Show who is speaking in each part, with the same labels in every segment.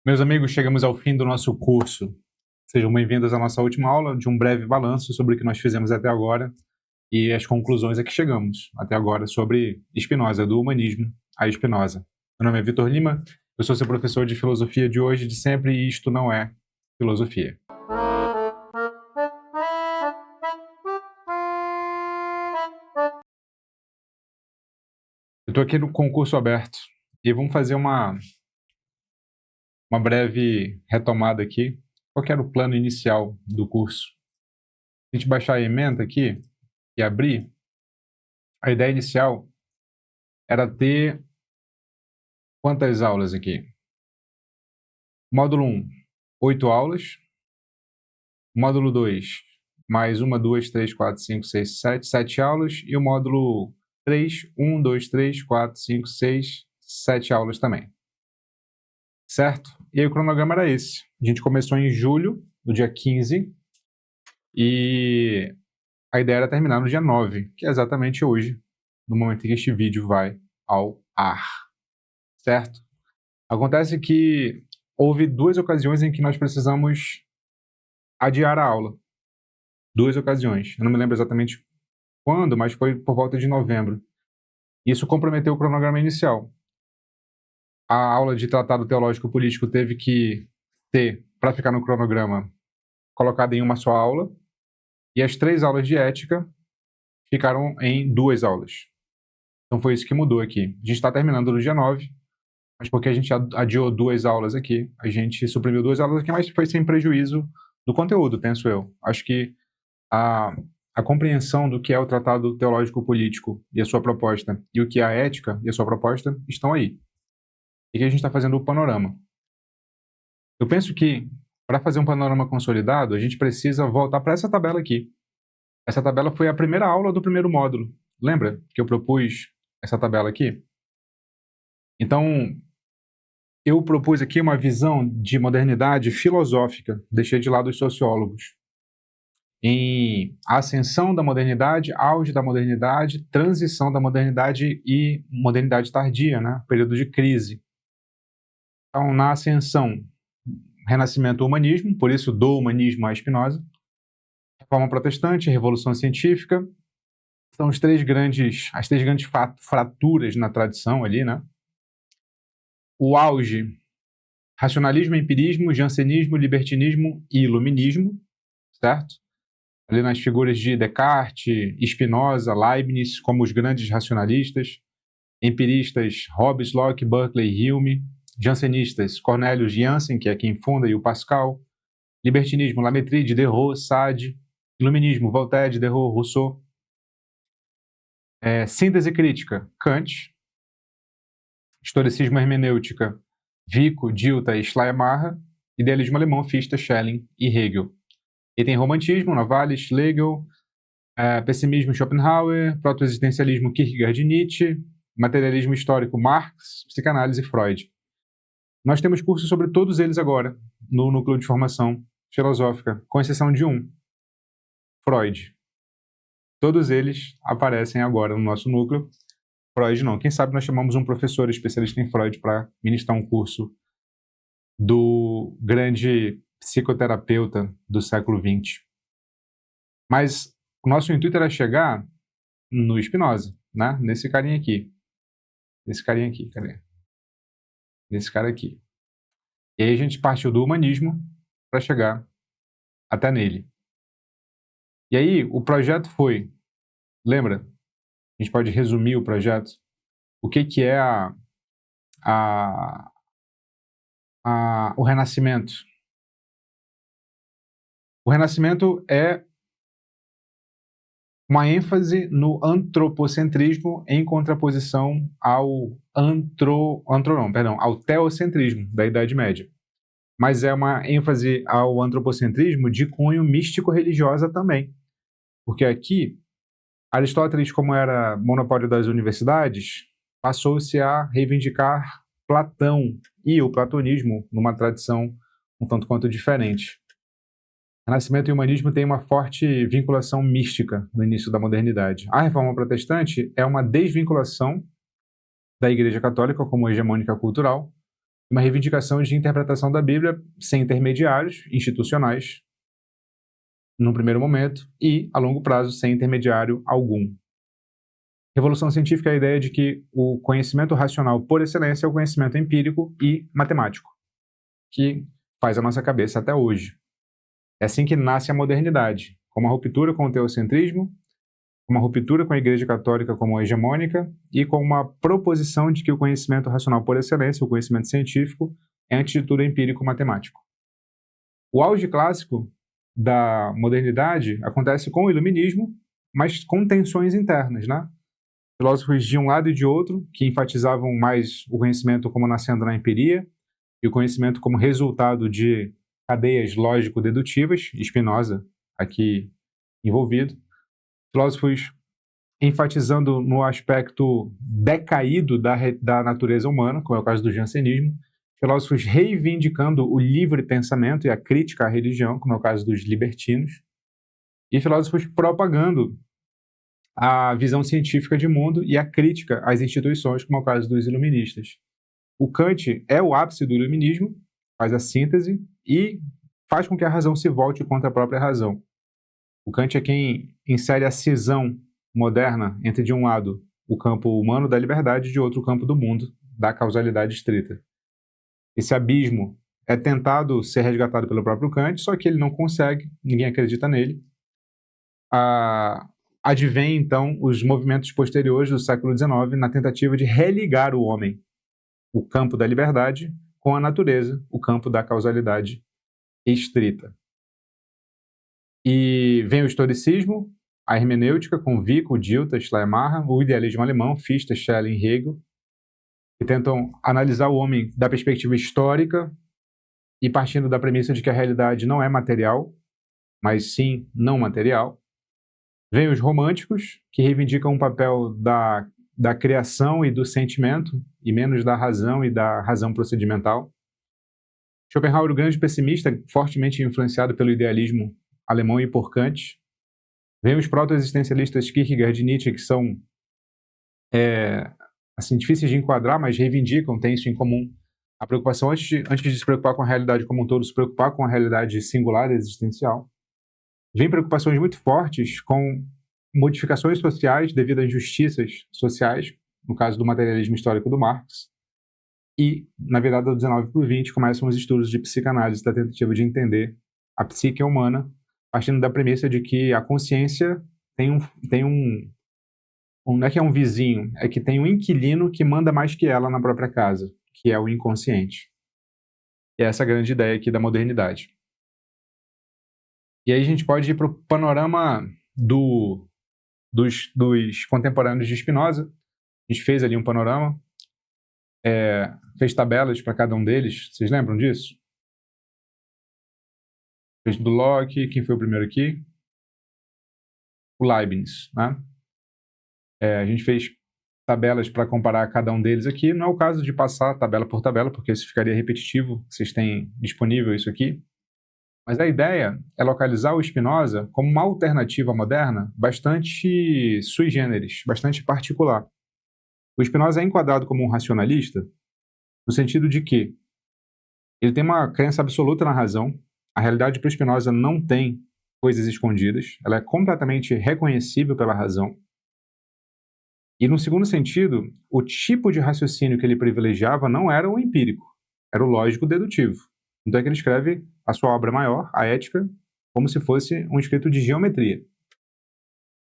Speaker 1: Meus amigos, chegamos ao fim do nosso curso. Sejam bem-vindos à nossa última aula de um breve balanço sobre o que nós fizemos até agora e as conclusões a que chegamos até agora sobre Spinoza, do humanismo a Spinoza. Meu nome é Vitor Lima, eu sou seu professor de filosofia de hoje e de sempre, e isto não é filosofia. Eu estou aqui no concurso aberto e vamos fazer uma breve retomada aqui. Qual que era o plano inicial do curso? Se a gente baixar a ementa aqui e abrir, a ideia inicial era ter quantas aulas aqui? Módulo 1, 8 aulas. Módulo 2, mais 1, 2, 3, 4, 5, 6, 7 aulas. E o módulo 3, 1, 2, 3, 4, 5, 6, 7 aulas também. Certo? E aí o cronograma era esse. A gente começou em julho, no dia 15, e a ideia era terminar no dia 9, que é exatamente hoje, no momento em que este vídeo vai ao ar. Certo? Acontece que houve duas ocasiões em que nós precisamos adiar a aula. Duas ocasiões. Eu não me lembro exatamente quando, mas foi por volta de novembro. Isso comprometeu o cronograma inicial. A aula de Tratado Teológico Político teve que ter, para ficar no cronograma, colocada em uma só aula, e as 3 aulas de ética ficaram em 2 aulas. Então foi isso que mudou aqui. A gente está terminando no dia 9, mas porque a gente adiou 2 aulas aqui, a gente suprimiu 2 aulas aqui, mas foi sem prejuízo do conteúdo, penso eu. Acho que a compreensão do que é o Tratado Teológico Político e a sua proposta, e o que é a ética e a sua proposta, estão aí. E que a gente está fazendo o panorama. Eu penso que, para fazer um panorama consolidado, a gente precisa voltar para essa tabela aqui. Essa tabela foi a primeira aula do primeiro módulo. Lembra que eu propus essa tabela aqui? Então, eu propus aqui uma visão de modernidade filosófica, deixei de lado os sociólogos. Em ascensão da modernidade, auge da modernidade, transição da modernidade e modernidade tardia, né? Período de crise. Então, na ascensão, renascimento do humanismo, por isso do humanismo a Spinoza, reforma protestante, revolução científica, são as três grandes fraturas na tradição ali, né? O auge, racionalismo, empirismo, jansenismo, libertinismo e iluminismo, certo? Ali nas figuras de Descartes, Spinoza, Leibniz, como os grandes racionalistas, empiristas Hobbes, Locke, Berkeley e Hume, jansenistas Cornelius Jansen, que é quem funda, e o Pascal, libertinismo Lametrie, Diderot, Sade, iluminismo Voltaire, Diderot, Rousseau, síntese crítica Kant, historicismo hermenêutica Vico, Dilthey e Schleiermacher, idealismo alemão Fichte, Schelling e Hegel. E tem romantismo, Novalis, Schlegel, pessimismo Schopenhauer, proto-existencialismo Kierkegaard e Nietzsche, materialismo histórico Marx, psicanálise Freud. Nós temos cursos sobre todos eles agora, no núcleo de formação filosófica, com exceção de um, Freud. Todos eles aparecem agora no nosso núcleo. Freud não. Quem sabe nós chamamos um professor especialista em Freud para ministrar um curso do grande psicoterapeuta do século XX. Mas o nosso intuito era chegar no Spinoza, né? Nesse carinha aqui. Esse carinha aqui, cadê? Nesse cara aqui. E aí a gente partiu do humanismo para chegar até nele. E aí o projeto foi, lembra? A gente pode resumir o projeto. O que é o Renascimento? O Renascimento é uma ênfase no antropocentrismo em contraposição ao teocentrismo da Idade Média. Mas é uma ênfase ao antropocentrismo de cunho místico-religiosa também. Porque aqui, Aristóteles, como era monopólio das universidades, passou-se a reivindicar Platão e o platonismo numa tradição um tanto quanto diferente. Renascimento e humanismo têm uma forte vinculação mística no início da modernidade. A reforma protestante é uma desvinculação da Igreja Católica como hegemônica cultural uma reivindicação de interpretação da Bíblia sem intermediários institucionais, no primeiro momento, e, a longo prazo, sem intermediário algum. Revolução científica é a ideia de que o conhecimento racional por excelência é o conhecimento empírico e matemático, que faz a nossa cabeça até hoje. É assim que nasce a modernidade, com uma ruptura com o teocentrismo, uma ruptura com a Igreja Católica como hegemônica e com uma proposição de que o conhecimento racional por excelência, o conhecimento científico, é antes de tudo empírico-matemático. O auge clássico da modernidade acontece com o iluminismo, mas com tensões internas, né? Filósofos de um lado e de outro, que enfatizavam mais o conhecimento como nascendo na empiria e o conhecimento como resultado de cadeias lógico-dedutivas, Spinoza aqui envolvido. Filósofos enfatizando no aspecto decaído da natureza humana, como é o caso do jansenismo. Filósofos reivindicando o livre pensamento e a crítica à religião, como é o caso dos libertinos. E filósofos propagando a visão científica de mundo e a crítica às instituições, como é o caso dos iluministas. O Kant é o ápice do iluminismo, faz a síntese e faz com que a razão se volte contra a própria razão. O Kant é quem insere a cisão moderna entre, de um lado, o campo humano da liberdade e, de outro, o campo do mundo, da causalidade estrita. Esse abismo é tentado ser resgatado pelo próprio Kant, só que ele não consegue, ninguém acredita nele. Advém, então, os movimentos posteriores do século XIX na tentativa de religar o homem, o campo da liberdade, com a natureza, o campo da causalidade estrita. E vem o historicismo, a hermenêutica com Vico, Dilthey, Schleiermacher, o idealismo alemão, Fichte, Schelling e Hegel, que tentam analisar o homem da perspectiva histórica e partindo da premissa de que a realidade não é material, mas sim não material. Vem os românticos, que reivindicam o papel da criação e do sentimento, e menos da razão e da razão procedimental. Schopenhauer, o grande pessimista, fortemente influenciado pelo idealismo alemão e por Kant. Vem os proto-existencialistas Kierkegaard e Nietzsche, que são difíceis de enquadrar, mas reivindicam, têm isso em comum, a preocupação, antes de se preocupar com a realidade como um todo, se preocupar com a realidade singular existencial. Vem preocupações muito fortes com modificações sociais devido a injustiças sociais, no caso do materialismo histórico do Marx. E, na virada do 19 para o 20, começam os estudos de psicanálise da tentativa de entender a psique humana, partindo da premissa de que a consciência não é que é um vizinho, é que tem um inquilino que manda mais que ela na própria casa, que é o inconsciente. E essa é a grande ideia aqui da modernidade. E aí a gente pode ir para o panorama dos contemporâneos de Spinoza. A gente fez ali um panorama, fez tabelas para cada um deles. Vocês lembram disso? Fez do Locke, quem foi o primeiro aqui? O Leibniz, né? A gente fez tabelas para comparar cada um deles aqui. Não é o caso de passar tabela por tabela, porque isso ficaria repetitivo. Vocês têm disponível isso aqui. Mas a ideia é localizar o Spinoza como uma alternativa moderna bastante sui generis, bastante particular. O Spinoza é enquadrado como um racionalista no sentido de que ele tem uma crença absoluta na razão. A realidade para o Spinoza não tem coisas escondidas, ela é completamente reconhecível pela razão. E, no segundo sentido, o tipo de raciocínio que ele privilegiava não era o empírico, era o lógico-dedutivo. Então é que ele escreve a sua obra maior, a Ética, como se fosse um escrito de geometria.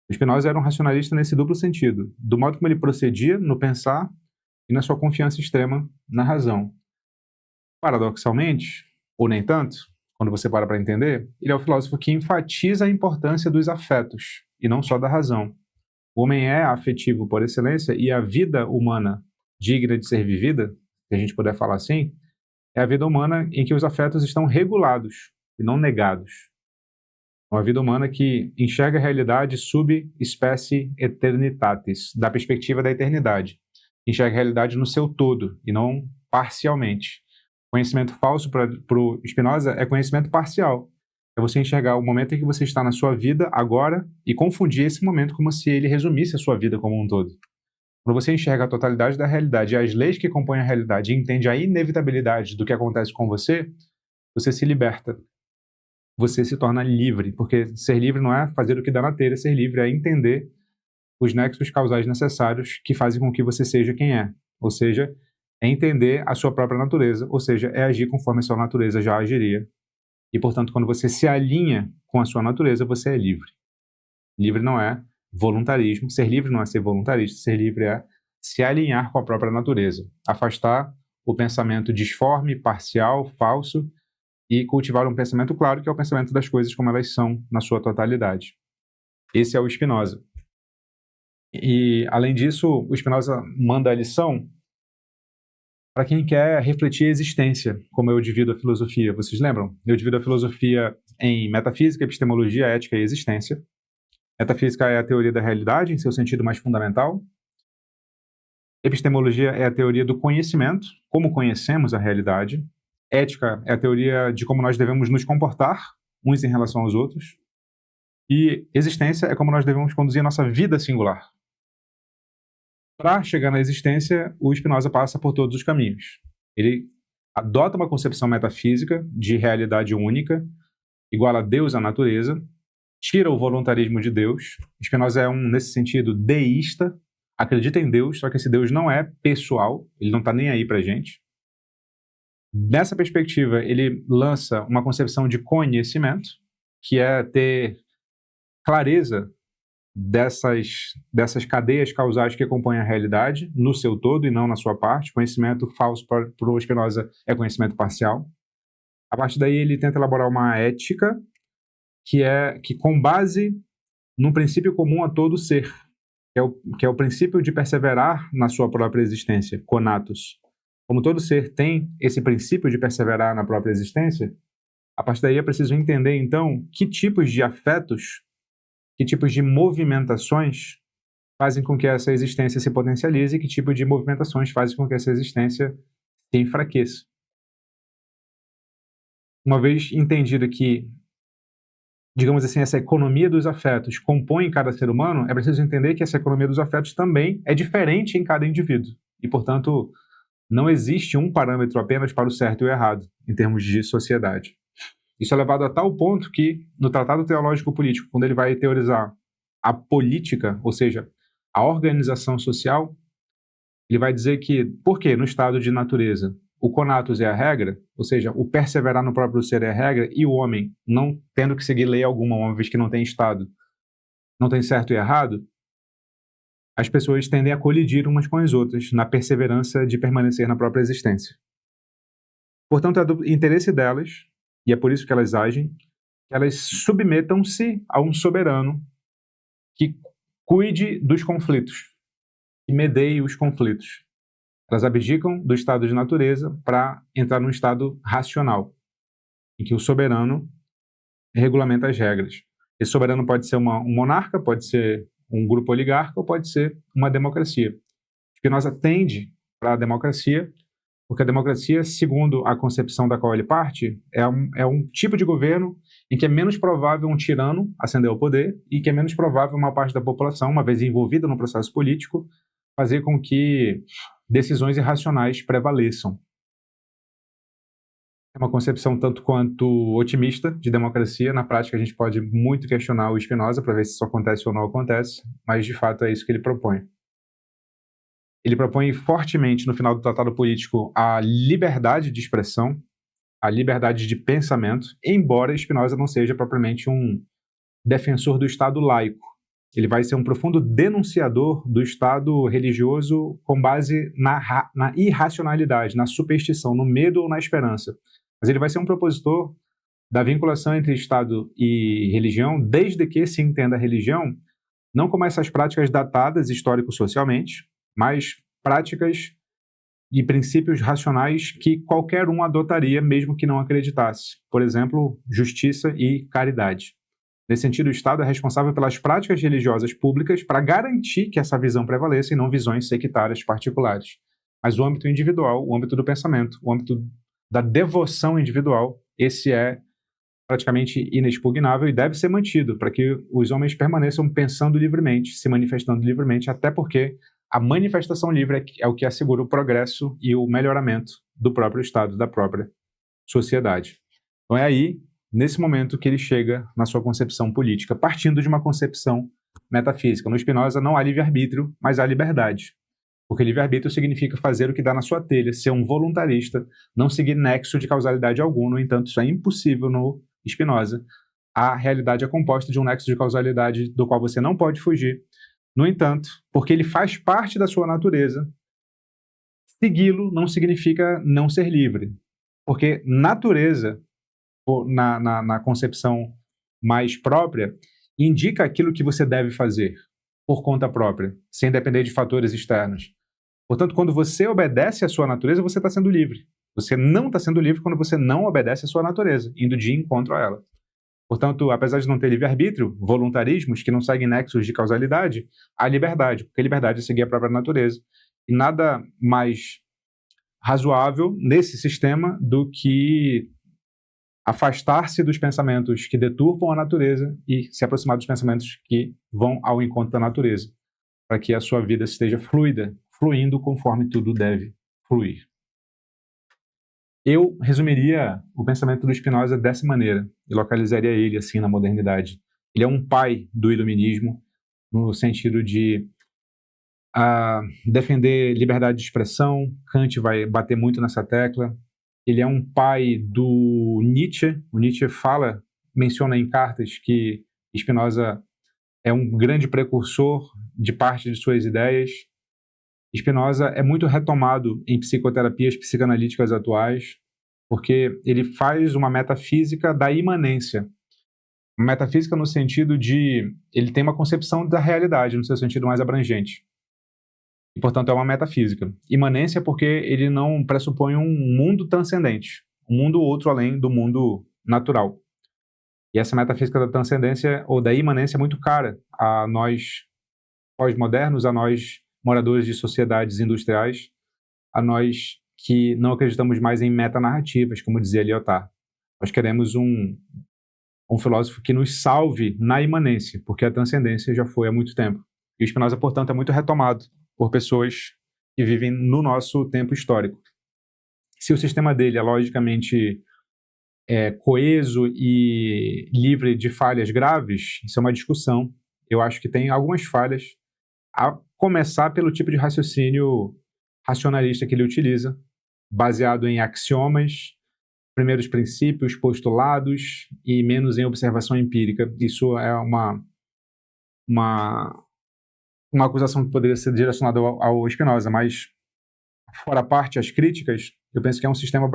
Speaker 1: O Spinoza era um racionalista nesse duplo sentido, do modo como ele procedia no pensar e na sua confiança extrema na razão. Paradoxalmente, ou nem tanto, quando você para entender, ele é o filósofo que enfatiza a importância dos afetos, e não só da razão. O homem é afetivo por excelência e a vida humana digna de ser vivida, se a gente puder falar assim, é a vida humana em que os afetos estão regulados e não negados. Uma vida humana que enxerga a realidade sub specie eternitatis, da perspectiva da eternidade. Enxerga a realidade no seu todo e não parcialmente. Conhecimento falso para o Spinoza é conhecimento parcial. É você enxergar o momento em que você está na sua vida agora e confundir esse momento como se ele resumisse a sua vida como um todo. Quando você enxerga a totalidade da realidade e as leis que compõem a realidade e entende a inevitabilidade do que acontece com você, você se liberta. Você se torna livre, porque ser livre não é fazer o que dá na telha, ser livre é entender os nexos causais necessários que fazem com que você seja quem é. Ou seja, é entender a sua própria natureza, ou seja, é agir conforme a sua natureza já agiria. E, portanto, quando você se alinha com a sua natureza, você é livre. Livre não é voluntarismo, ser livre não é ser voluntarista, ser livre é se alinhar com a própria natureza, afastar o pensamento disforme, parcial, falso, e cultivar um pensamento claro, que é o pensamento das coisas como elas são na sua totalidade. Esse é o Spinoza. E, além disso, o Spinoza manda a lição para quem quer refletir a existência, como eu divido a filosofia. Vocês lembram? Eu divido a filosofia em metafísica, epistemologia, ética e existência. Metafísica é a teoria da realidade, em seu sentido mais fundamental. Epistemologia é a teoria do conhecimento, como conhecemos a realidade. Ética é a teoria de como nós devemos nos comportar, uns em relação aos outros. E existência é como nós devemos conduzir a nossa vida singular. Para chegar na existência, o Spinoza passa por todos os caminhos. Ele adota uma concepção metafísica de realidade única, igual a Deus, a natureza, tira o voluntarismo de Deus. Spinoza é nesse sentido, deísta, acredita em Deus, só que esse Deus não é pessoal, ele não está nem aí para a gente. Nessa perspectiva, ele lança uma concepção de conhecimento, que é ter clareza dessas cadeias causais que compõem a realidade no seu todo e não na sua parte. Conhecimento falso para o Spinoza é conhecimento parcial. A partir daí ele tenta elaborar uma ética que com base num princípio comum a todo ser, que é o princípio de perseverar na sua própria existência, conatos. Como todo ser tem esse princípio de perseverar na própria existência, a partir daí é preciso entender, então, que tipos de afetos, que tipos de movimentações fazem com que essa existência se potencialize e que tipo de movimentações fazem com que essa existência se enfraqueça. Uma vez entendido que, digamos assim, essa economia dos afetos compõe cada ser humano, é preciso entender que essa economia dos afetos também é diferente em cada indivíduo. E, portanto, não existe um parâmetro apenas para o certo e o errado, em termos de sociedade. Isso é levado a tal ponto que, no Tratado Teológico Político, quando ele vai teorizar a política, ou seja, a organização social, ele vai dizer que, por que no estado de natureza o conatus é a regra, ou seja, o perseverar no próprio ser é a regra, e o homem, não tendo que seguir lei alguma, uma vez que não tem estado, não tem certo e errado, as pessoas tendem a colidir umas com as outras na perseverança de permanecer na própria existência. Portanto, é do interesse delas, e é por isso que elas agem, que elas submetam-se a um soberano que cuide dos conflitos, que medeie os conflitos. Elas abdicam do estado de natureza para entrar num estado racional, em que o soberano regulamenta as regras. Esse soberano pode ser um monarca, pode ser um grupo oligarca ou pode ser uma democracia. Spinoza tende para a democracia, porque a democracia, segundo a concepção da qual ele parte, é um tipo de governo em que é menos provável um tirano ascender ao poder e que é menos provável uma parte da população, uma vez envolvida no processo político, fazer com que decisões irracionais prevaleçam. É uma concepção tanto quanto otimista de democracia. Na prática, a gente pode muito questionar o Spinoza para ver se isso acontece ou não acontece, mas de fato é isso que ele propõe. Ele propõe fortemente, no final do Tratado Político, a liberdade de expressão, a liberdade de pensamento, embora Spinoza não seja propriamente um defensor do Estado laico. Ele vai ser um profundo denunciador do Estado religioso com base na irracionalidade, na superstição, no medo ou na esperança. Mas ele vai ser um propositor da vinculação entre Estado e religião, desde que se entenda a religião não como essas práticas datadas histórico-socialmente, mas práticas e princípios racionais que qualquer um adotaria mesmo que não acreditasse. Por exemplo, justiça e caridade. Nesse sentido, o Estado é responsável pelas práticas religiosas públicas para garantir que essa visão prevaleça e não visões sectárias particulares. Mas o âmbito individual, o âmbito do pensamento, o âmbito da devoção individual, esse é praticamente inexpugnável e deve ser mantido para que os homens permaneçam pensando livremente, se manifestando livremente, até porque a manifestação livre é o que assegura o progresso e o melhoramento do próprio Estado, da própria sociedade. Então é aí, nesse momento, que ele chega na sua concepção política, partindo de uma concepção metafísica. No Spinoza não há livre-arbítrio, mas há liberdade. Porque livre-arbítrio significa fazer o que dá na sua telha, ser um voluntarista, não seguir nexo de causalidade algum. No entanto, isso é impossível no Spinoza. A realidade é composta de um nexo de causalidade do qual você não pode fugir. No entanto, porque ele faz parte da sua natureza, segui-lo não significa não ser livre. Porque natureza, na concepção mais própria, indica aquilo que você deve fazer por conta própria, sem depender de fatores externos. Portanto, quando você obedece à sua natureza, você está sendo livre. Você não está sendo livre quando você não obedece à sua natureza, indo de encontro a ela. Portanto, apesar de não ter livre-arbítrio, voluntarismos que não seguem nexos de causalidade, há liberdade, porque liberdade é seguir a própria natureza. E nada mais razoável nesse sistema do que afastar-se dos pensamentos que deturpam a natureza e se aproximar dos pensamentos que vão ao encontro da natureza, para que a sua vida esteja fluida, fluindo conforme tudo deve fluir. Eu resumiria o pensamento do Spinoza dessa maneira, e localizaria ele assim na modernidade. Ele é um pai do iluminismo, no sentido de defender liberdade de expressão. Kant vai bater muito nessa tecla. Ele é um pai do Nietzsche. O Nietzsche menciona em cartas que Spinoza é um grande precursor de parte de suas ideias. Spinoza é muito retomado em psicoterapias psicanalíticas atuais, porque ele faz uma metafísica da imanência. Uma metafísica no sentido de... ele tem uma concepção da realidade, no seu sentido mais abrangente. E, portanto, é uma metafísica. Imanência porque ele não pressupõe um mundo transcendente, um mundo outro além do mundo natural. E essa metafísica da transcendência ou da imanência é muito cara a nós pós-modernos, a nós moradores de sociedades industriais, a nós que não acreditamos mais em metanarrativas, como dizia Lyotard. Nós queremos um filósofo que nos salve na imanência, porque a transcendência já foi há muito tempo. E o Spinoza, portanto, é muito retomado por pessoas que vivem no nosso tempo histórico. Se o sistema dele é logicamente coeso e livre de falhas graves, isso é uma discussão. Eu acho que tem algumas falhas, a começar pelo tipo de raciocínio racionalista que ele utiliza, baseado em axiomas, primeiros princípios, postulados e menos em observação empírica. Isso é uma acusação que poderia ser direcionada ao Spinoza, mas fora parte as críticas, eu penso que é um sistema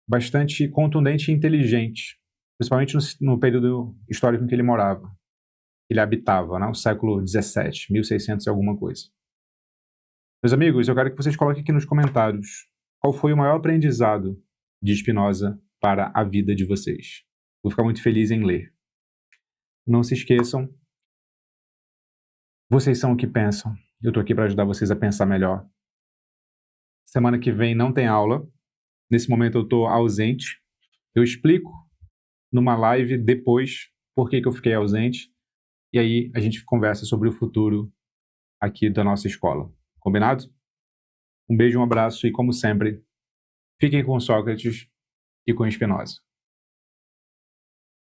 Speaker 1: bastante contundente e inteligente, principalmente no período histórico em que ele morava. Ele habitava, né, o século XVII, 1600 e alguma coisa. Meus amigos, eu quero que vocês coloquem aqui nos comentários qual foi o maior aprendizado de Spinoza para a vida de vocês. Vou ficar muito feliz em ler. Não se esqueçam, vocês são o que pensam. Eu estou aqui para ajudar vocês a pensar melhor. Semana que vem não tem aula. Nesse momento eu estou ausente. Eu explico numa live depois por que eu fiquei ausente. E aí a gente conversa sobre o futuro aqui da nossa escola. Combinado? Um beijo, um abraço e, como sempre, fiquem com Sócrates e com Spinoza.